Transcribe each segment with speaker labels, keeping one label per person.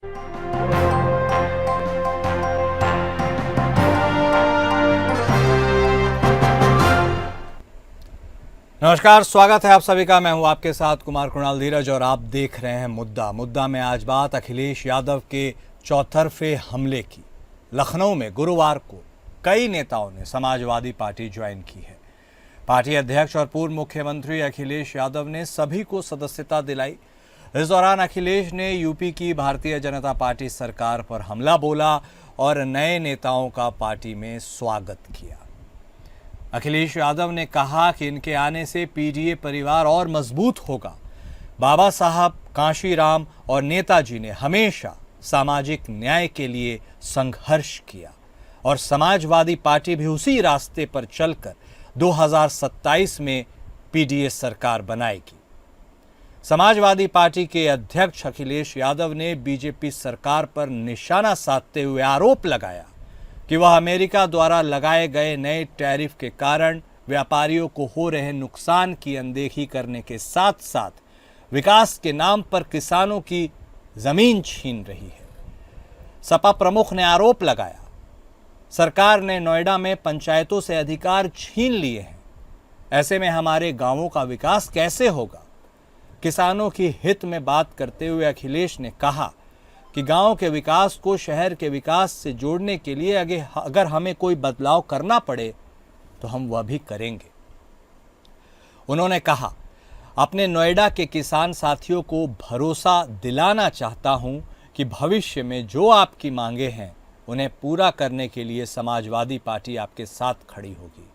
Speaker 1: नमस्कार, स्वागत है आप सभी का। मैं हूं आपके साथ कुमार कृणाल धीरज और आप देख रहे हैं मुद्दा में आज बात अखिलेश यादव के चौतरफे हमले की। लखनऊ में गुरुवार को कई नेताओं ने समाजवादी पार्टी ज्वाइन की है। पार्टी अध्यक्ष और पूर्व मुख्यमंत्री अखिलेश यादव ने सभी को सदस्यता दिलाई। इस दौरान अखिलेश ने यूपी की भारतीय जनता पार्टी सरकार पर हमला बोला और नए नेताओं का पार्टी में स्वागत किया। अखिलेश यादव ने कहा कि इनके आने से पीडीए परिवार और मजबूत होगा। बाबा साहब, कांशीराम और नेताजी ने हमेशा सामाजिक न्याय के लिए संघर्ष किया और समाजवादी पार्टी भी उसी रास्ते पर चलकर 2027 में पीडीए सरकार बनाएगी। समाजवादी पार्टी के अध्यक्ष अखिलेश यादव ने बीजेपी सरकार पर निशाना साधते हुए आरोप लगाया कि वह अमेरिका द्वारा लगाए गए नए टैरिफ के कारण व्यापारियों को हो रहे नुकसान की अनदेखी करने के साथ साथ विकास के नाम पर किसानों की जमीन छीन रही है। सपा प्रमुख ने आरोप लगाया, सरकार ने नोएडा में पंचायतों से अधिकार छीन लिए हैं, ऐसे में हमारे गांवों का विकास कैसे होगा। किसानों की हित में बात करते हुए अखिलेश ने कहा कि गांव के विकास को शहर के विकास से जोड़ने के लिए अगर हमें कोई बदलाव करना पड़े तो हम वह भी करेंगे। उन्होंने कहा, अपने नोएडा के किसान साथियों को भरोसा दिलाना चाहता हूं कि भविष्य में जो आपकी मांगे हैं उन्हें पूरा करने के लिए समाजवादी पार्टी आपके साथ खड़ी होगी।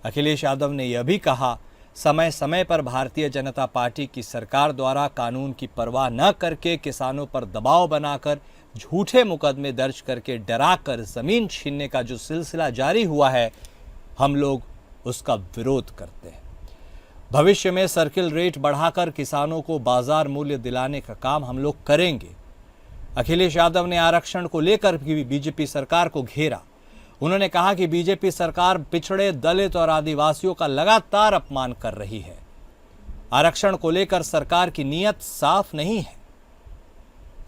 Speaker 1: अखिलेश यादव ने यह भी कहा, समय समय पर भारतीय जनता पार्टी की सरकार द्वारा कानून की परवाह न करके किसानों पर दबाव बनाकर झूठे मुकदमे दर्ज करके डराकर जमीन छीनने का जो सिलसिला जारी हुआ है, हम लोग उसका विरोध करते हैं। भविष्य में सर्किल रेट बढ़ाकर किसानों को बाजार मूल्य दिलाने का काम हम लोग करेंगे। अखिलेश यादव ने आरक्षण को लेकर भी बीजेपी सरकार को घेरा। उन्होंने कहा कि बीजेपी सरकार पिछड़े, दलित और आदिवासियों का लगातार अपमान कर रही है। आरक्षण को लेकर सरकार की नीयत साफ नहीं है।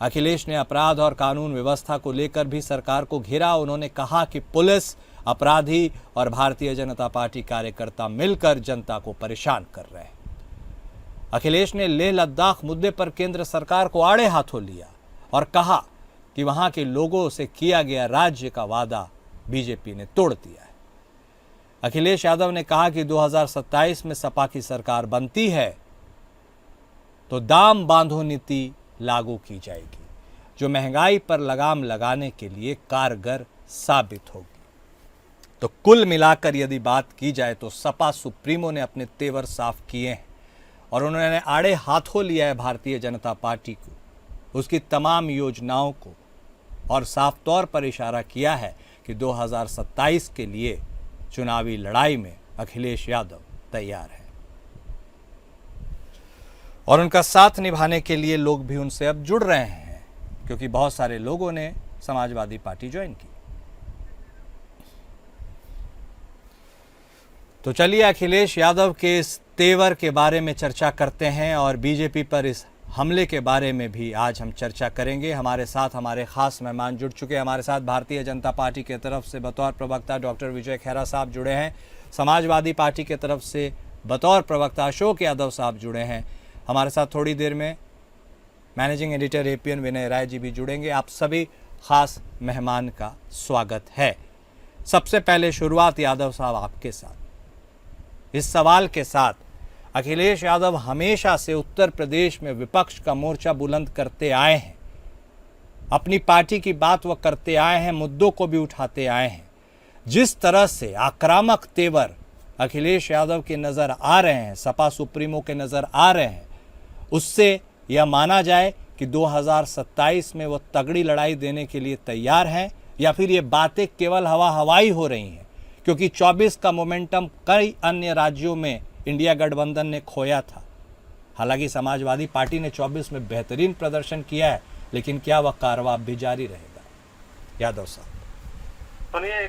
Speaker 1: अखिलेश ने अपराध और कानून व्यवस्था को लेकर भी सरकार को घेरा। उन्होंने कहा कि पुलिस, अपराधी और भारतीय जनता पार्टी कार्यकर्ता मिलकर जनता को परेशान कर रहे हैं। अखिलेश ने लेह लद्दाख मुद्दे पर केंद्र सरकार को आड़े हाथों लिया और कहा कि वहां के लोगों से किया गया राज्य का वादा बीजेपी ने तोड़ दिया है। अखिलेश यादव ने कहा कि 2027 में सपा की सरकार बनती है तो दाम बांधो नीति लागू की जाएगी, जो महंगाई पर लगाम लगाने के लिए कारगर साबित होगी। तो कुल मिलाकर यदि बात की जाए तो सपा सुप्रीमो ने अपने तेवर साफ किए हैं और उन्होंने आड़े हाथों लिया है भारतीय जनता पार्टी को, उसकी तमाम योजनाओं को, और साफ तौर पर इशारा किया है कि 2027 के लिए चुनावी लड़ाई में अखिलेश यादव तैयार है और उनका साथ निभाने के लिए लोग भी उनसे अब जुड़ रहे हैं, क्योंकि बहुत सारे लोगों ने समाजवादी पार्टी ज्वाइन की। तो चलिए अखिलेश यादव के इस तेवर के बारे में चर्चा करते हैं और बीजेपी पर इस हमले के बारे में भी आज हम चर्चा करेंगे। हमारे साथ हमारे खास मेहमान जुड़ चुके हैं। हमारे साथ भारतीय जनता पार्टी की तरफ से बतौर प्रवक्ता डॉक्टर विजय खैरा साहब जुड़े हैं। समाजवादी पार्टी की तरफ से बतौर प्रवक्ता अशोक यादव साहब जुड़े हैं। हमारे साथ थोड़ी देर में मैनेजिंग एडिटर एपीएन विनय राय जी भी जुड़ेंगे। आप सभी खास मेहमान का स्वागत है। सबसे पहले शुरुआत यादव साहब आपके साथ, इस सवाल के साथ, अखिलेश यादव हमेशा से उत्तर प्रदेश में विपक्ष का मोर्चा बुलंद करते आए हैं। अपनी पार्टी की बात वह करते आए हैं, मुद्दों को भी उठाते आए हैं। जिस तरह से आक्रामक तेवर अखिलेश यादव के नज़र आ रहे हैं, सपा सुप्रीमो के नज़र आ रहे हैं, उससे यह माना जाए कि 2027 में वह तगड़ी लड़ाई देने के लिए तैयार हैं, या फिर ये बातें केवल हवाई हो रही हैं, क्योंकि 24 का मोमेंटम कई अन्य राज्यों में इंडिया गठबंधन ने खोया था। हालांकि समाजवादी पार्टी ने 24 में बेहतरीन प्रदर्शन किया है, लेकिन क्या वह कारवां भी जारी रहेगा? यादव साहब
Speaker 2: सुनिए,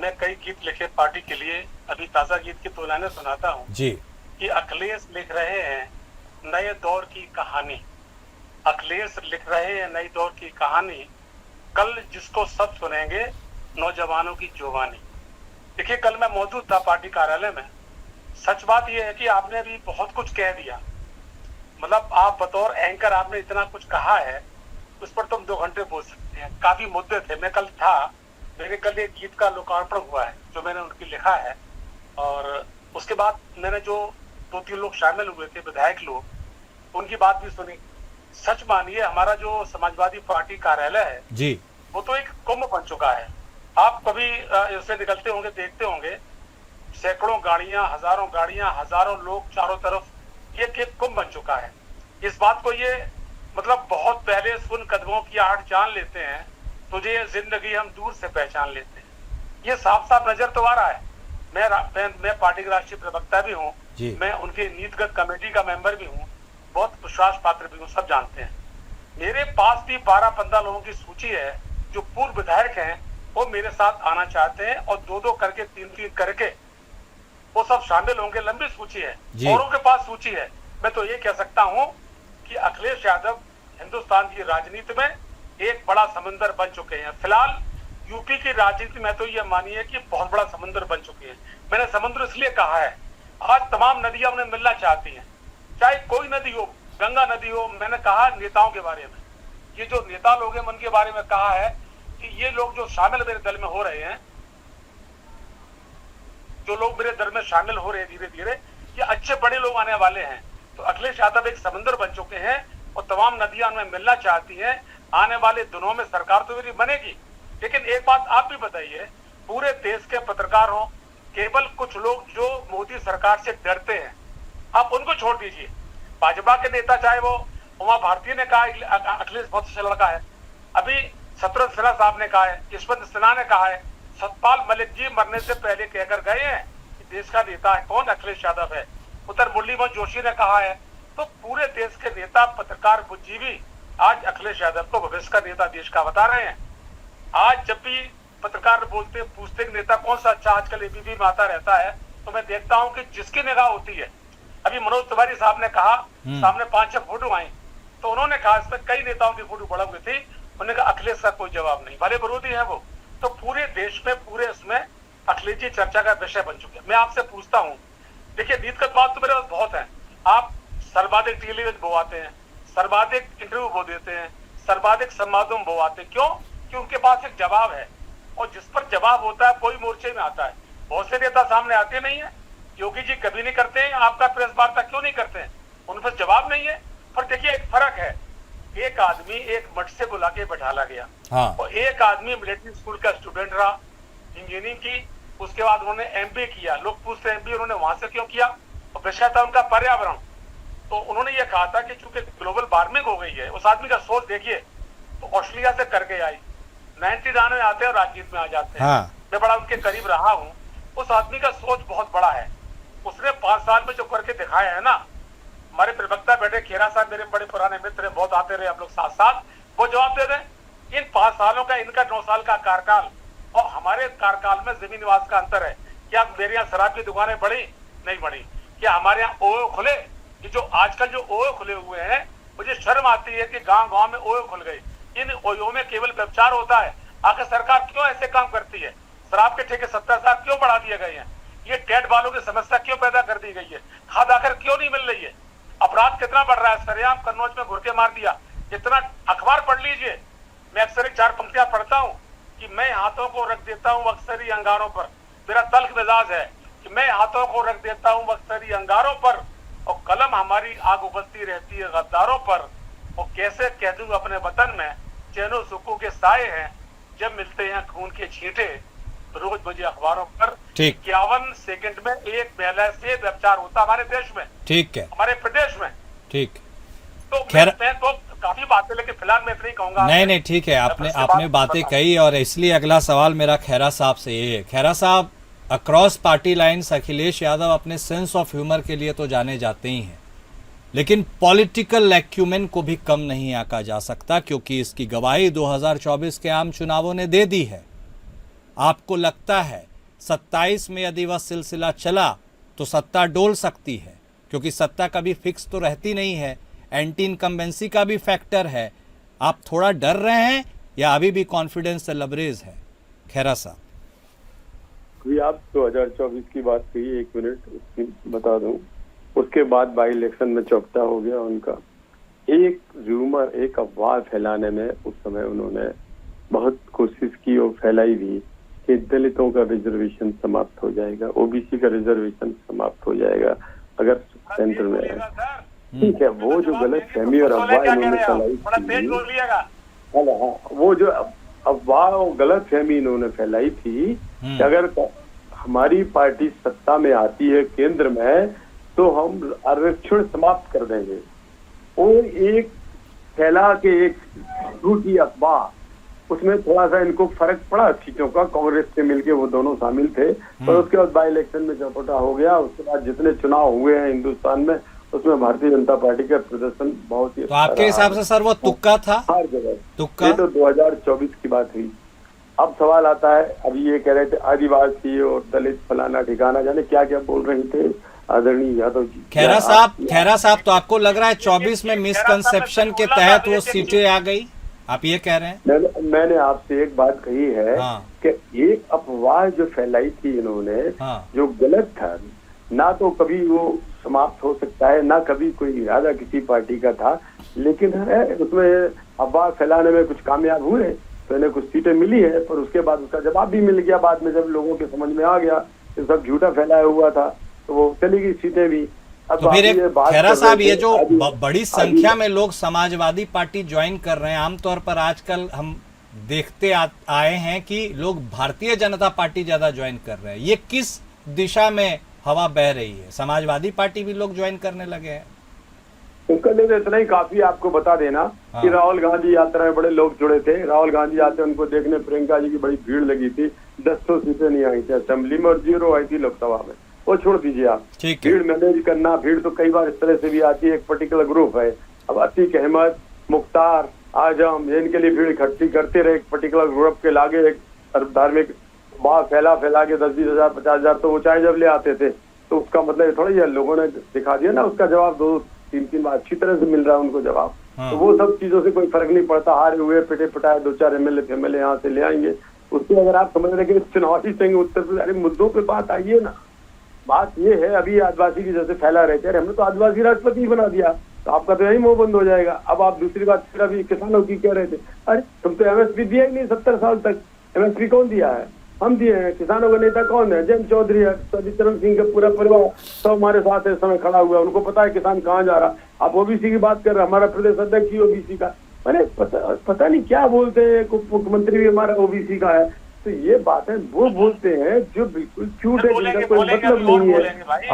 Speaker 2: मैं कई गीत लिखे पार्टी के लिए, अभी ताजा गीत की 2 लाइनें सुनाता हूँ
Speaker 1: जी।
Speaker 2: कि अखिलेश लिख रहे हैं नए दौर की कहानी, अखिलेश लिख रहे हैं नई दौर की कहानी, कल जिसको सब सुनेंगे नौजवानों की जुबानी। देखिए, कल मैं मौजूद था पार्टी कार्यालय में। सच बात यह है कि आपने भी बहुत कुछ कह दिया, मतलब आप बतौर एंकर आपने इतना कुछ कहा है, उस पर तुम 2 घंटे बोल सकते हैं। काफी मुद्दे थे। मैं कल था, मेरे कल एक गीत का लोकार्पण हुआ है जो मैंने उनकी लिखा है, और उसके बाद मैंने जो 2-3 लोग शामिल हुए थे, विधायक लोग, उनकी बात भी सुनी। सच मानिए, हमारा जो समाजवादी पार्टी कार्यालय है
Speaker 1: जी,
Speaker 2: वो तो एक कुंभ बन चुका है। आप कभी इससे निकलते होंगे, देखते होंगे, सैकड़ों गाड़ियां, हजारों लोग चारों तरफ, ये एक कुंभ बन चुका है। इस बात को ये मतलब बहुत पहले सुन कदमों की आहट जान लेते हैं, तुझे ये जिंदगी हम दूर से पहचान लेते हैं। ये साफ साफ नजर तो आ रहा है। मैं पार्टी का राष्ट्रीय प्रवक्ता भी हूँ, मैं उनके नीतिगत कमेटी का मेंबर भी हूँ, बहुत विश्वास पात्र भी हूँ, सब जानते हैं। मेरे पास भी 12-15 लोगों की सूची है जो पूर्व विधायक हैं, वो मेरे साथ आना चाहते हैं, और 2-2 करके 3-3 करके वो सब शामिल होंगे। लंबी सूची है, औरों के पास सूची है। मैं तो ये कह सकता हूँ कि अखिलेश यादव हिंदुस्तान की राजनीति में एक बड़ा समंदर बन चुके हैं। फिलहाल यूपी की राजनीति में तो ये मानिए कि बहुत बड़ा समंदर बन चुके हैं। मैंने समुद्र इसलिए कहा है, आज तमाम नदियां उन्हें मिलना चाहती हैं, चाहे कोई नदी हो, गंगा नदी हो। मैंने कहा नेताओं के बारे में, ये जो नेता लोग हैं उनके बारे में कहा है कि ये लोग जो शामिल मेरे दल में हो रहे हैं, जो लोग मेरे दल में शामिल हो रहे हैं धीरे धीरे, ये अच्छे बड़े लोग आने वाले हैं। तो अखिलेश यादव एक समंदर बन चुके हैं और तमाम नदियां उनमें मिलना चाहती हैं। आने वाले दिनों में सरकार तो मेरी बनेगी, लेकिन एक बात आप भी बताइए, पूरे देश के पत्रकार हो, केवल कुछ लोग जो मोदी सरकार से डरते हैं, आप उनको छोड़ दीजिए। भाजपा के नेता, चाहे वो उमा भारती ने कहा अखिलेश बहुत अच्छा लड़का है, अभी शत्रुघ्न सिन्हा साहब ने कहा है, यशवंत सिन्हा ने कहा है, सतपाल मलिक जी मरने से पहले कहकर गए हैं कि देश का नेता है कौन, अखिलेश यादव है। उधर मुरलीमोहन जोशी ने कहा है। तो पूरे देश के नेता, पत्रकार, बुद्धिजीवी आज अखिलेश यादव को भविष्य का नेता देश का बता रहे हैं। आज जब भी पत्रकार बोलते, पूछते नेता कौन सा अच्छा आजकल एबीपी में आता रहता है, तो मैं देखता हूं कि जिसकी निगाह होती है, अभी मनोज तिवारी साहब ने कहा सामने 5-6 फोटो आई, तो उन्होंने कहा इसमें कई नेताओं की फोटो बड़ा हुई थी, उन्होंने कहा अखिलेश का कोई जवाब नहीं, भले विरोधी है वो। तो पूरे देश में, पूरे इसमें अखिलेश जी चर्चा का विषय बन चुके हैं। मैं आपसे पूछता हूँ, देखिए नीतिगत बात तो मेरे पास बहुत है, आप सर्वाधिक टेलीविजन बोवाते हैं, सर्वाधिक इंटरव्यू बो देते हैं, सर्वाधिक संवादों में बोवाते हैं, क्यों? कि उनके पास एक जवाब है, और जिस पर जवाब होता है कोई मोर्चे में आता है। बहुत से नेता सामने आते नहीं है, योगी जी कभी नहीं करते हैं, आपका प्रेस वार्ता क्यों नहीं करते हैं? उन पर जवाब नहीं है। पर देखिए एक फर्क है, एक आदमी एक मठ से बुला के बैठाला गया, और एक आदमी मिलिट्री स्कूल का स्टूडेंट रहा, इंजीनियरिंग की, उसके बाद उन्होंने एमबीए किया। लोग पूछते एमबीए उन्होंने वहां से क्यों किया, और विषय था उनका पर्यावरण। तो उन्होंने ये कहा था कि चूंकि ग्लोबल वार्मिंग हो गई है, उस आदमी का सोच देखिए, तो ऑस्ट्रेलिया से करके आई, 99 में आते हैं और राजनीति में आ जाते हैं। मैं बड़ा उनके करीब रहा हूँ। उस आदमी का सोच बहुत बड़ा है, उसने 5 साल में जो करके दिखाया है ना। हमारे प्रवक्ता बैठे खेरा साहब मेरे बड़े पुराने मित्र हैं, बहुत आते रहे हम लोग साथ साथ, वो जवाब दे दें। इन 5 सालों का, इनका 9 साल का कार्यकाल और हमारे कार्यकाल में जमीन निवास का अंतर है। क्या मेरे यहाँ शराब की दुकानें बढ़ी? नहीं बढ़ी। क्या हमारे यहाँ ओयो खुले? ये जो आजकल जो ओयो खुले हुए हैं, मुझे शर्म आती है कि गांव गांव में ओयो खुल गए। इन ओयो में केवल व्यभिचार होता है। आखिर सरकार क्यों ऐसे काम करती है? शराब के ठेके 70,000 क्यों बढ़ा दिए गए हैं? ये टेट वालों की समस्या क्यों पैदा कर दी गई है? खाद आखिर क्यों नहीं मिल रही है? अपराध कितना बढ़ रहा है? सरेआम कन्नौज में घुर के मार दिया। इतना अखबार पढ़ लीजिए, मैं अक्सर 4 पंक्तियां पढ़ता हूँ कि मैं हाथों को रख देता हूँ अक्सर ही अंगारों पर। मेरा तल्ख मिजाज है कि मैं हाथों को रख देता हूँ अक्सर ही अंगारों पर, और कलम हमारी आग उबलती रहती है गद्दारों पर। और कैसे कह दूं अपने वतन में चैनो सुकू के साए हैं, जब मिलते हैं खून के छींटे। रोज मुझे अखबारों पर 51 सेकंड में एक महिला से व्यभिचार होता हमारे देश में।
Speaker 1: ठीक है,
Speaker 2: हमारे प्रदेश में।
Speaker 1: ठीक।
Speaker 2: तो मैं तो काफी बातें, लेकिन फिलहाल मैं इतना ही कहूंगा।
Speaker 1: नहीं ठीक है, आपने बातें कही, और इसलिए अगला सवाल मेरा खैरा साहब से ये है। खैरा साहब, across party lines Akhilesh Yadav अपने सेंस ऑफ ह्यूमर के लिए तो जाने जाते ही हैं, लेकिन पॉलिटिकल एक्यूमेन को भी कम नहीं आंका जा सकता, क्योंकि इसकी गवाही 2024 के आम चुनावों ने दे दी है। आपको लगता है 27 में यदि वह सिलसिला चला तो सत्ता डोल सकती है? क्योंकि सत्ता कभी फिक्स तो रहती नहीं है, एंटी इनकम्बेंसी का भी फैक्टर है। आप थोड़ा डर रहे हैं या अभी भी कॉन्फिडेंस से लबरेज है? खैरा साहब,
Speaker 3: अभी आप 2024 की बात कही, 1 मिनट उसकी बता दूं। उसके बाद बाई इलेक्शन में चौपटा हो गया उनका। एक रूमर, एक अफवाह फैलाने में उस समय उन्होंने बहुत कोशिश की और फैलाई भी कि दलितों का रिजर्वेशन समाप्त हो जाएगा, ओबीसी का रिजर्वेशन समाप्त हो जाएगा अगर सेंटर में है। ठीक है, वो जो गलत फहमी और अफवाह इन्होंने फैलाई थी, वो जो अफवाह और गलत फहमी इन्होंने फैलाई थी कि अगर हमारी पार्टी सत्ता में आती है केंद्र में तो हम आरक्षण समाप्त कर देंगे, और एक फैला के एक झूठी अफवाह, उसमें थोड़ा सा इनको फर्क पड़ा सीटों का, कांग्रेस से मिलके वो दोनों शामिल थे। पर उसके बाद बाई इलेक्शन में चौपटा हो गया। उसके बाद जितने चुनाव हुए हैं हिंदुस्तान में, उसमें भारतीय जनता पार्टी का प्रदर्शन बहुत ही
Speaker 1: तो आपके हिसाब से सर वो तुक्का था?
Speaker 3: हर जगह
Speaker 1: तुक्का।
Speaker 3: ये तो 2024 की बात हुई। अब सवाल आता है, अभी ये कह रहे थे आदिवासी और दलित फलाना ठिकाना, जाने क्या क्या बोल रहे थे आदरणीय यादव जी।
Speaker 1: खैरा साहब, तो आपको लग रहा है 24 में मिसकंसेप्शन के तहत वो सीटें आ गई, आप ये कह रहे हैं?
Speaker 3: मैंने आपसे एक बात कही है कि एक अफवाह जो फैलाई थी इन्होंने, जो गलत था, ना तो कभी वो समाप्त हो सकता है, ना कभी कोई इरादा किसी पार्टी का था, लेकिन है उसमें अफवाह फैलाने में कुछ कामयाब हुए तो इन्हें कुछ सीटें मिली है। पर उसके बाद उसका जवाब भी मिल गया बाद में, जब लोगों के समझ में आ गया कि सब झूठा फैलाया हुआ था, तो वो चली गई सीटें भी।
Speaker 1: तो फिर खैरा साहब, ये जो बड़ी संख्या में लोग समाजवादी पार्टी ज्वाइन कर रहे हैं, आमतौर पर आजकल हम देखते आए हैं कि लोग भारतीय जनता पार्टी ज्यादा ज्वाइन कर रहे हैं, ये किस दिशा में हवा बह रही है? समाजवादी पार्टी भी लोग ज्वाइन करने लगे हैं?
Speaker 3: उनका लिए इतना ही काफी आपको बता देना कि राहुल गांधी यात्रा में बड़े लोग जुड़े थे। राहुल गांधी आते उनको देखने प्रियंका जी की बड़ी भीड़ लगी थी। 100 सीटें नहीं आई थी असेंबली में और 0 आई थी लोकसभा में। वो छोड़ दीजिए आप, भीड़ मैनेज करना, भीड़ तो कई बार इस तरह से भी आती है, एक पर्टिकुलर ग्रुप है। अब अतीक अहमद, मुख्तार आजम, इनके लिए भीड़ इकट्ठी करते रहे, एक पर्टिकुलर ग्रुप के लागे एक धार्मिक बात फैला के 10-20 हजार 50 हजार तो वो चाहे जब ले आते थे, तो उसका मतलब थोड़ा ही लोगों ने दिखा दिया ना, उसका जवाब 2-3 बार अच्छी तरह से मिल रहा है उनको जवाब। तो वो सब चीजों से कोई फर्क नहीं पड़ता, हारे हुए पिटे पिटाए 2-4 एमएलए यहाँ से ले आएंगे। उसको अगर आप समझ रहे कि चुनावी संघ उत्तर प्रदेश, अरे मुद्दों पे बात आइए ना। बात ये है, अभी आदिवासी की जैसे फैला रहे थे, अरे हमने तो आदिवासी राष्ट्रपति बना दिया, तो आपका तो यही मुंह बंद हो जाएगा। अब आप दूसरी बात फिर अभी किसानों की कह रहे थे, अरे तुम तो एमएसपी दिया ही नहीं 70 साल तक। एमएसपी कौन दिया है? हम दिए हैं। किसानों का नेता कौन है? जयंत चौधरी है। चरण सिंह का पूरा परिवार सब हमारे साथ इस समय खड़ा हुआ है, उनको पता है किसान कहाँ जा रहा। आप ओबीसी की बात कर रहे हैं, हमारा प्रदेश अध्यक्ष ही ओबीसी का। अरे पता नहीं क्या बोलते हैं, मुख्यमंत्री भी हमारा ओबीसी का है। तो ये बातें वो बोलते हैं जो बिल्कुल झूठ है, जिनका कोई मतलब नहीं है।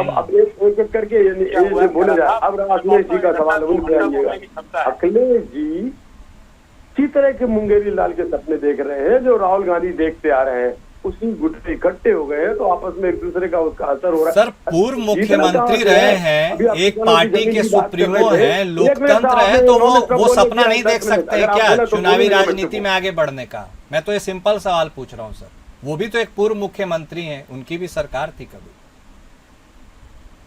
Speaker 3: अब एक करके ये बोले जाए। अब अखिलेश जी का सवाल उनसे आइएगा। अखिलेश जी इसी तरह के मुंगेरी लाल के सपने देख रहे हैं जो राहुल गांधी देखते आ रहे हैं, उसी गुट से इकट्ठे हो गए हैं, तो आपस में एक दूसरे का उसका असर हो रहा है।
Speaker 1: सर, पूर्व मुख्यमंत्री रहे हैं, एक पार्टी के सुप्रीमो हैं, लोकतंत्र है, तो वो सपना नहीं देख सकते हैं क्या चुनावी राजनीति में आगे बढ़ने का? मैं तो ये सिंपल सवाल पूछ रहा हूँ सर। वो भी तो एक पूर्व मुख्यमंत्री हैं, उनकी भी सरकार थी कभी।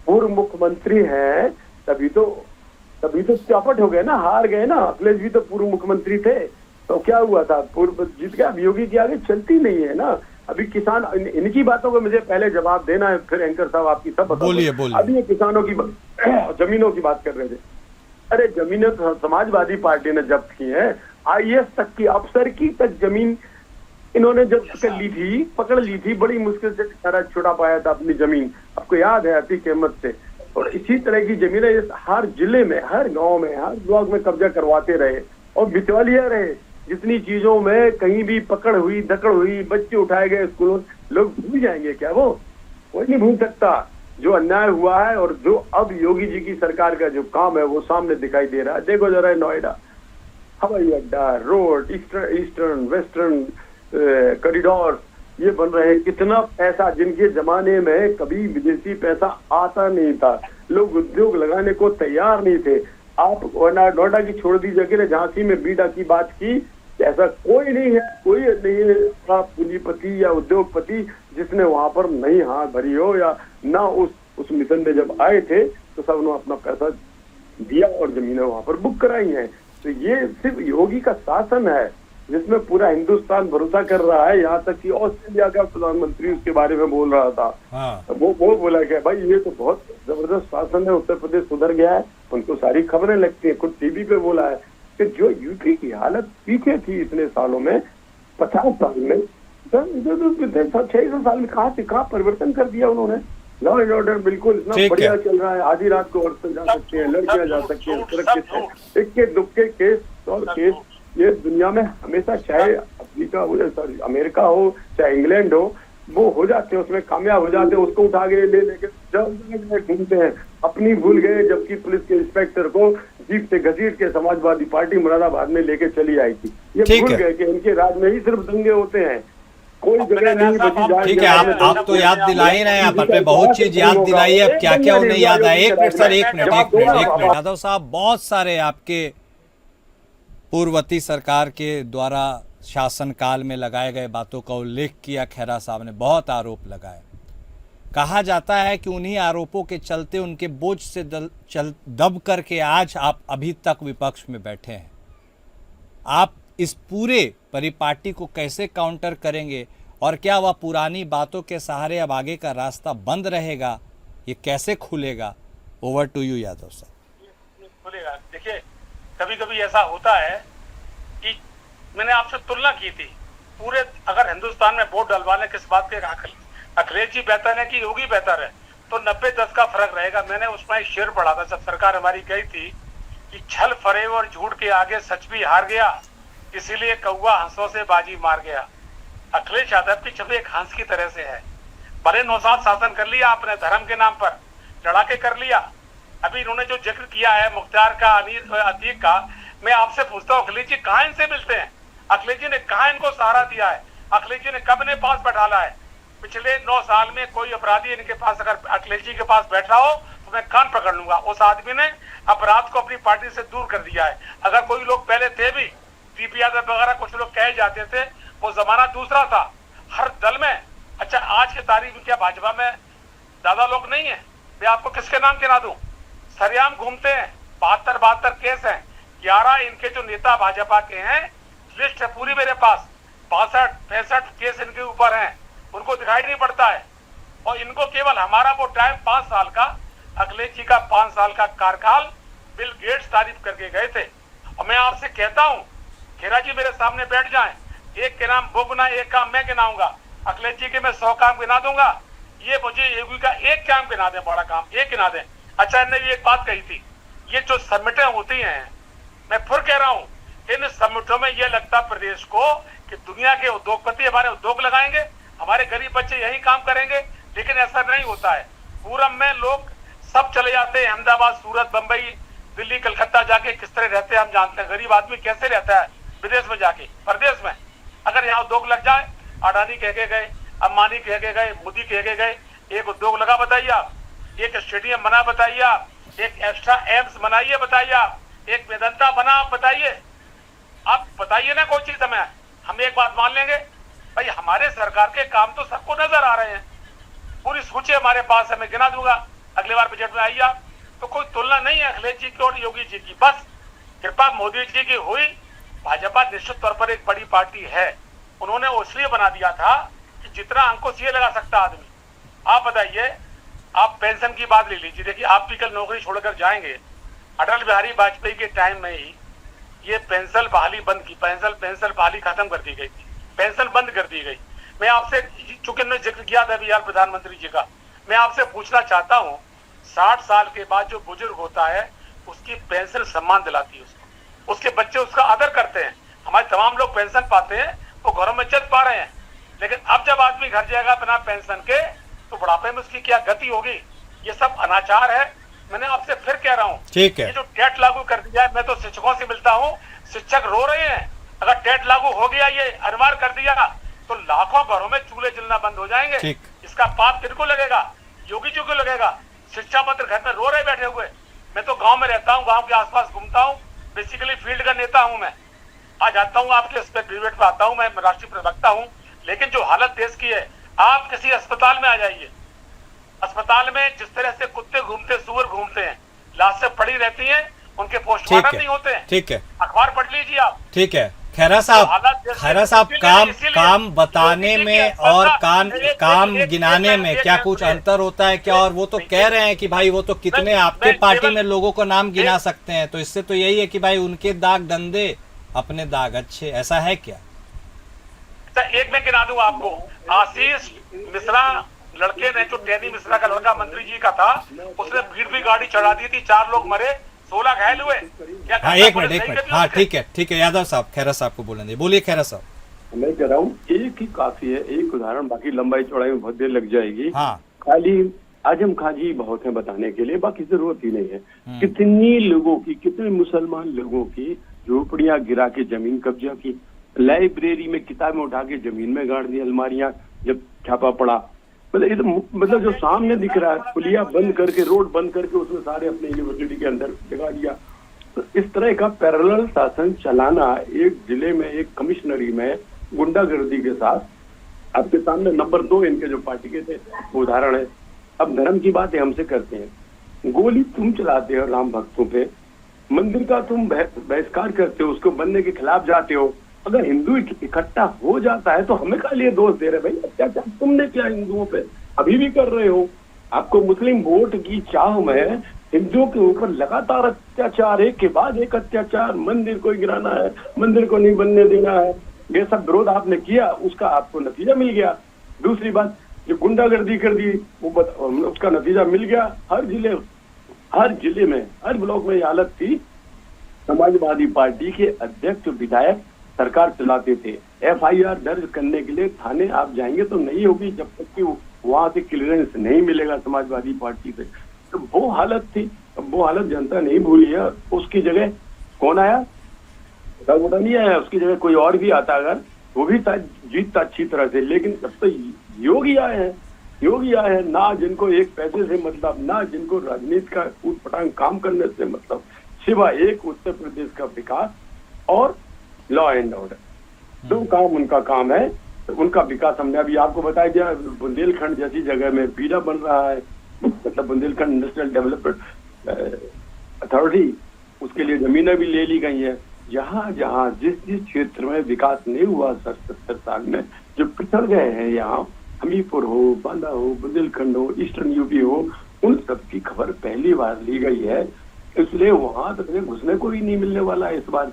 Speaker 3: पूर्व मुख्यमंत्री हैं तभी तो चौपट हो गए ना, हार गए ना। अखिलेश भी तो पूर्व मुख्यमंत्री थे, तो क्या हुआ था? पूर्व जीत गया। योगी की आगे चलती नहीं है ना। अभी किसान, इनकी बातों को मुझे पहले जवाब देना है, फिर एंकर साहब आपकी सब
Speaker 1: बोलिए।
Speaker 3: अभी ये किसानों की जमीनों की बात कर रहे थे। अरे जमीनें तो समाजवादी पार्टी ने जब्त की है। आईएएस तक की अफसर की तक जमीन इन्होंने जब्त कर ली थी, पकड़ ली थी। बड़ी मुश्किल से सारा छुड़ा पाया था अपनी जमीन, आपको याद है, अतीक अहमद से। और इसी तरह की जमीनें हर जिले में, हर गांव में, हर ब्लॉक में कब्जा करवाते रहे और बिचौलिया रहे। जितनी चीजों में कहीं भी पकड़ हुई, दकड़ हुई, बच्चे उठाए गए स्कूलों, लोग भूल जाएंगे क्या? वो कोई नहीं भूल सकता जो अन्याय हुआ है। और जो अब योगी जी की सरकार का जो काम है वो सामने दिखाई दे रहा है। देखो जरा नोएडा, हवाई अड्डा, रोड, ईस्टर्न वेस्टर्न कॉरिडोर ये बन रहे हैं। कितना पैसा, जिनके जमाने में कभी विदेशी पैसा आता नहीं था, लोग उद्योग लगाने को तैयार नहीं थे। आप नोएडा की छोड़ दीजिए, अकेले झांसी में बीडा की बात की, ऐसा कोई नहीं है पूंजीपति या उद्योगपति जिसने वहां पर नहीं हाथ भरी हो, या ना उस मिशन में जब आए थे तो सब उन्होंने अपना पैसा दिया और जमीनें वहां पर बुक कराई हैं। तो ये सिर्फ योगी का शासन है जिसमें पूरा हिंदुस्तान भरोसा कर रहा है। यहाँ तक कि ऑस्ट्रेलिया का प्रधानमंत्री उसके बारे में बोल रहा था।
Speaker 1: हाँ।
Speaker 3: वो बोला कि भाई ये तो बहुत जबरदस्त शासन है, उत्तर प्रदेश सुधर गया है। उनको सारी खबरें लगती है, खुद टीवी पे बोला है कि जो यूपी की हालत पीछे थी इतने सालों में, 50 साल में, 600 साल में कहाँ परिवर्तन कर दिया उन्होंने। लॉ एंड ऑर्डर बिल्कुल इतना बढ़िया चल रहा है, आधी रात को औरतें जा सकती हैं, लड़कियां जा सकती हैं, सुरक्षित इक्के दुक्के केस और केस ये दुनिया में हमेशा, चाहे अफ्रीका हो, सॉरी अमेरिका हो, चाहे इंग्लैंड हो जाते हैं, उसमें कामयाब हो जाते हैं। उसको उठा के ले लेके जब घूमते हैं, अपनी भूल गए, जबकि पुलिस के इंस्पेक्टर को जीप से घसीट के समाजवादी पार्टी मुरादाबाद में लेके चली आई थी। ये भूल गए कि इनके राज में ही सिर्फ दंगे होते हैं, कोई जगह नहीं बची।
Speaker 1: ठीक है, आप तो याद दिला ही रहे हैं, आप अपने बहुत चीज याद दिलाई है, अब क्या क्या उन्हें याद आया। एक मिनट सर, एक मिनट यादव साहब, बहुत सारे आपके पूर्ववर्ती सरकार के द्वारा शासनकाल में लगाए गए बातों का उल्लेख किया खैरा साहब ने, बहुत आरोप लगाए। कहा जाता है कि उन्हीं आरोपों के चलते, उनके बोझ से दब करके आज आप अभी तक विपक्ष में बैठे हैं। आप इस पूरे परिपाटी को कैसे काउंटर करेंगे और क्या वह पुरानी बातों के सहारे अब आगे का रास्ता बंद रहेगा, ये कैसे खुलेगा? ओवर टू यू यादव साहब।
Speaker 2: खुलेगा, देखिए कभी कभी ऐसा होता है कि मैंने आपसे तुलना की थी पूरे, अगर हिंदुस्तान में वोट डलवाने किस बात के, अखिलेश जी बेहतर है कि योगी बेहतर है, तो 90-10 का फर्क रहेगा। मैंने उसमें एक शेर पढ़ा था जब सरकार हमारी गई थी कि छल फरेब और झूठ के आगे सच भी हार गया, इसीलिए कौवा हंसों से बाजी मार गया। अखिलेश यादव की छवि एक हंस की तरह से है। बड़े 9 साल शासन कर लिया आपने, धर्म के नाम पर लड़ा के कर लिया। अभी इन्होंने जो जिक्र किया है मुख्तार का, अतीक का, मैं आपसे पूछता हूँ अखिलेश जी कहाँ इनसे मिलते हैं? अखिलेश जी ने कहाँ इनको सहारा दिया है? अखिलेश जी ने कब इन्हें पास बैठाला है? पिछले 9 साल में कोई अपराधी इनके पास अगर अखिलेश जी के पास बैठ रहा हो तो मैं कान पकड़ लूंगा। उस आदमी ने अपराध को अपनी पार्टी से दूर कर दिया है। अगर कोई लोग पहले थे भी, टीपी यादव वगैरह कुछ लोग कहे जाते थे, वो जमाना दूसरा था हर दल में। अच्छा, आज की तारीख में क्या भाजपा में ज्यादा लोग नहीं है? मैं आपको किसके नाम गिना दूं? सरेआम घूमते हैं, 72 केस हैं, 11 इनके जो नेता भाजपा के हैं, लिस्ट है पूरी मेरे पास, 62-65 केस इनके ऊपर हैं, उनको दिखाई नहीं पड़ता है। और इनको केवल हमारा वो टाइम 5 साल का, अखिलेश जी का 5 साल का कार्यकाल बिल गेट्स तारीफ करके गए थे। और मैं आपसे कहता हूं, खेरा जी मेरे सामने बैठ जाएं, एक के नाम वो गुना, एक काम मैं गिनाऊंगा, अखिलेश जी के मैं 100 काम गिना दूंगा, ये मुझे योगी का एक काम गिना दें, बड़ा काम एक गिना दें। अच्छा, इन्होंने भी एक बात कही थी, ये जो समिटें होती हैं, मैं फिर कह रहा हूं, इन समिटों में ये लगता प्रदेश को कि दुनिया के उद्योगपति हमारे उद्योग लगाएंगे, हमारे गरीब बच्चे यही काम करेंगे, लेकिन ऐसा नहीं होता है। पूरब में लोग सब चले जाते हैं, अहमदाबाद, सूरत, बंबई, दिल्ली, कलकत्ता जाके किस तरह रहते हैं हम जानते हैं। गरीब आदमी कैसे रहता है विदेश में जाके, परदेश में। अगर यहाँ उद्योग लग जाए, अडानी कह के गए, अंबानी कह के गए, मोदी कह के गए, एक उद्योग लगा बताइए आप, एक स्टेडियम बना बताइए आप, एक एक्स्ट्रा एम्स बनाइए बताइए आप, एक वेदांता बना आप बताइए, आप बताइए ना कोई चीज हमें, हम एक बात मान लेंगे। भाई हमारे सरकार के काम तो सबको नजर आ रहे हैं, पूरी सूची हमारे पास है, मैं गिना दूंगा, अगली बार बजट में आइए आप। तो कोई तुलना नहीं है अखिलेश जी की और योगी जी की, बस कृपा मोदी जी की हुई। भाजपा निश्चित तौर पर एक बड़ी पार्टी है, उन्होंने इसलिए बना दिया था कि जितना अंकुश ये लगा सकता आदमी। आप बताइए, आप पेंशन की बात ले लीजिए, देखिए आप भी कल नौकरी छोड़कर जाएंगे, अटल बिहारी वाजपेयी के टाइम में ही ये पेंशन बहाली बंद की, पेंशन बहाली खत्म कर दी गई थी, पेंशन बंद कर दी गई। मैं आपसे, चूंकि मैंने जिक्र किया था अभी यार प्रधानमंत्री जी का, मैं आपसे पूछना चाहता हूँ, 60 साल के बाद जो बुजुर्ग होता है उसकी पेंशन सम्मान दिलाती है उसको, उसके बच्चे उसका आदर करते हैं। हमारे तमाम लोग पेंशन पाते हैं, वो घरों में इज्जत पा रहे हैं, लेकिन अब जब आदमी घर जाएगा बिना पेंशन के तो बुढ़ापे में उसकी क्या गति होगी? ये सब अनाचार है। मैंने आपसे फिर कह रहा हूँ,
Speaker 1: ठीक है,
Speaker 2: ये जो टेट लागू कर दिया है, मैं तो शिक्षकों से मिलता हूँ, शिक्षक रो रहे हैं। अगर टेट लागू हो गया, ये अनिवार्य कर दिया, तो लाखों घरों में चूल्हे जलना बंद हो जाएंगे। इसका पाप किनको लगेगा? योगी जी को लगेगा। शिक्षा मंत्री घर में रो रहे बैठे हुए। मैं तो गांव में रहता हूँ, गांव के आसपास घूमता हूँ, बेसिकली फील्ड का नेता हूँ मैं, आज आता हूँ आपके इस पे डिबेट पे आता हूँ, मैं राष्ट्रीय प्रवक्ता हूँ। लेकिन जो हालत देश की है, आप किसी अस्पताल में आ जाइए, अस्पताल में जिस तरह से कुत्ते घूमते, सुअर घूमते हैं, लाशें पड़ी रहती हैं, उनके पोस्टमार्टम नहीं होते हैं।
Speaker 1: ठीक है,
Speaker 2: अखबार पढ़ लीजिए आप।
Speaker 1: ठीक है। खैरा साहब, खैरा साहब, काम बताने में और काम गिनाने में क्या कुछ अंतर होता है क्या? और वो तो कह रहे हैं कि भाई वो तो कितने आपके पार्टी में लोगों को नाम गिना सकते हैं, तो इससे तो यही है कि भाई उनके दाग गंदे, अपने दाग अच्छे, ऐसा है क्या?
Speaker 2: एक मैं गिना दूं आपको, आशीष मिश्रा लड़के ने, जो टैनी मिश्रा का लड़का मंत्री जी का था, उसने भीड़ भी गाड़ी चढ़ा दी थी, 4 लोग मरे, 16 घायल हुए।
Speaker 1: हाँ, एक मिनट, हाँ ठीक है यादव साहब, खैरा साहब को बोलने, बोलिए खैरा साहब।
Speaker 3: मैं कह रहा हूँ एक ही काफी है, एक उदाहरण, बाकी लंबाई चौड़ाई में बहुत देर लग जाएगी।
Speaker 1: हाँ,
Speaker 3: खाली आजम खां जी बहुत है बताने के लिए, बाकी जरूरत ही नहीं है। कितनी लोगों की, कितने मुसलमान लोगों की झोपड़ियां गिरा के जमीन कब्जा की, लाइब्रेरी में किताबें उठा के जमीन में गाड़ दी, अलमारियां जब छापा पड़ा। मतलब जो सामने दिख रहा है, पुलिया बंद करके, रोड बंद करके उसमें सारे अपने यूनिवर्सिटी के अंदर जगा दिया। तो इस तरह का पैरेलल शासन चलाना एक जिले में, एक कमिश्नरी में गुंडागर्दी के साथ, आपके सामने नंबर 2 इनके जो पार्टी के थे उदाहरण है। अब धर्म की बातें हमसे करते हैं, गोली तुम चलाते हो राम भक्तों पे, मंदिर का तुम बहिष्कार करते हो, उसको बनने के खिलाफ जाते हो। अगर हिंदू इकट्ठा हो जाता है तो हमें का लिए दोष दे रहे भाई? अत्याचार तुमने किया हिंदुओं पे, अभी भी कर रहे हो। आपको मुस्लिम वोट की चाह में हिंदुओं के ऊपर लगातार अत्याचार, एक के बाद एक अत्याचार, मंदिर को गिराना है, मंदिर को नहीं बनने देना है, ये सब विरोध आपने किया, उसका आपको नतीजा मिल गया। दूसरी बात, जो गुंडागर्दी कर दी उसका नतीजा मिल गया। हर जिले में, हर ब्लॉक में ये हालत थी। समाजवादी पार्टी के अध्यक्ष विधायक सरकार चलाते थे, FIR दर्ज करने के लिए थाने आप जाएंगे तो नहीं होगी जब तक कि वहां से क्लियरेंस नहीं मिलेगा समाजवादी पार्टी से। तो वो हालत थी। अब वो हालत जनता नहीं भूली है। उसकी जगह कौन आया? मोटा नहीं आया, उसकी जगह कोई और भी आता अगर, वो भी जीतता अच्छी तरह से। लेकिन अब तो योगी आए हैं, ना जिनको एक पैसे से मतलब, ना जिनको राजनीति का ऊटपटांग काम करने से मतलब, सिवाय एक उत्तर प्रदेश का विकास और लॉ एंड ऑर्डर, 2 काम उनका काम है। तो उनका विकास हमने अभी आपको बताया दिया। बुंदेलखंड जैसी जगह में बीड़ा बन रहा है, मतलब बुंदेलखंड इंडस्ट्रियल डेवलपमेंट अथॉरिटी, उसके लिए जमीनें भी ले ली गई है। जहाँ जिस क्षेत्र में विकास नहीं हुआ 70 साल में, जो पिछड़ गए हैं, यहाँ हमीरपुर हो, बांदा हो, बुंदेलखंड हो, ईस्टर्न यूपी हो, उन सब की खबर पहली बार ली गई है। इसलिए वहां तक घुसने को ही नहीं मिलने वाला है इस बार।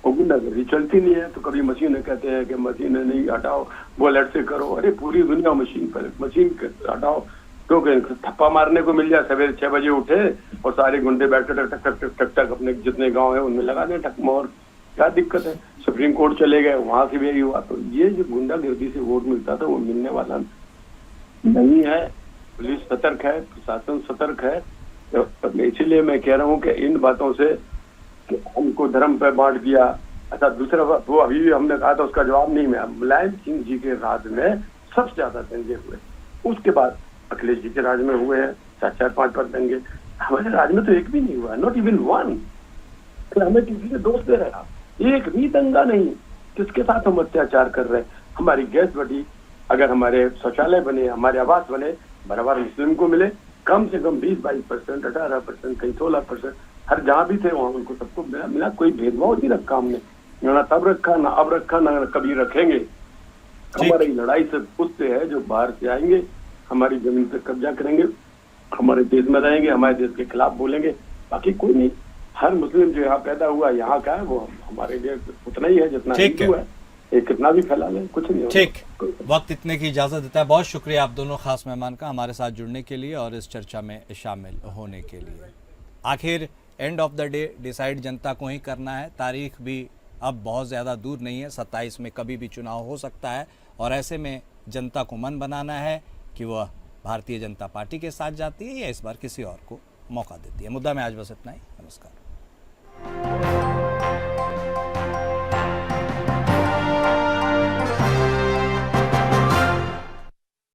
Speaker 3: गुंडागर्दी चलती नहीं है तो कभी मशीन कहते हैं कि मशीन नहीं हटाओ, बुलेट से करो। अरे पूरी दुनिया मशीन पर, मशीन हटाओ क्योंकि थप्पा मारने को मिल जाए। सवेरे 6 बजे उठे और सारे गुंडे बैठ कर टक टक टक टक अपने जितने गांव है उनमें लगा दें ठक मोहर। क्या दिक्कत है? सुप्रीम कोर्ट चले गए, वहां से भी यही हुआ। तो ये जो गुंडागर्दी से वोट मिलता था वो मिलने वाला नहीं है। पुलिस सतर्क है, प्रशासन सतर्क है। तो इसीलिए मैं कह रहा हूँ कि इन बातों से हमको धर्म पे बांट दिया। अच्छा, दूसरा वो अभी भी हमने कहा था उसका जवाब नहीं मिला। मुलायम सिंह जी के राज में सबसे ज्यादा दंगे हुए, उसके बाद अखिलेश जी के राज में हुए हैं 4-5 दंगे। हमारे राज में तो एक भी नहीं हुआ, नॉट इवन वन। हमें किसी से दोष दे रहा, एक भी दंगा नहीं। किसके साथ हम अत्याचार कर रहे हैं? हमारी गैस बढ़ी, अगर हमारे शौचालय बने, हमारे आवास बने, बराबर मुस्लिम को मिले, कम से कम 20-22%, 18%, कहीं 16%, हर जहाँ भी थे वहां उनको सबको मिला। कोई भेदभाव नहीं रखा हमने, ना तब रखा, ना अब रखा, ना कभी रखेंगे। हमारी लड़ाई सिर्फ उससे है जो बाहर से आएंगे, हमारी जमीन पे कब्जा करेंगे, हमारे देश में रहेंगे, हमारे देश के खिलाफ बोलेंगे। बाकी कोई नहीं। हर मुस्लिम जो यहाँ पैदा हुआ, यहाँ का है, वो हमारे लिए उतना ही है जितना हिंदू है। ये कितना भी फैला ले, कुछ नहीं।
Speaker 1: ठीक, वक्त इतने की इजाजत देता है। बहुत शुक्रिया आप दोनों खास मेहमान का हमारे साथ जुड़ने के लिए और इस चर्चा में शामिल होने के लिए। आखिर end of the day decide जनता को ही करना है। तारीख भी अब बहुत ज़्यादा दूर नहीं है, 27 में कभी भी चुनाव हो सकता है और ऐसे में जनता को मन बनाना है कि वह भारतीय जनता पार्टी के साथ जाती है या इस बार किसी और को मौका देती है। मुद्दा में आज बस इतना ही। नमस्कार।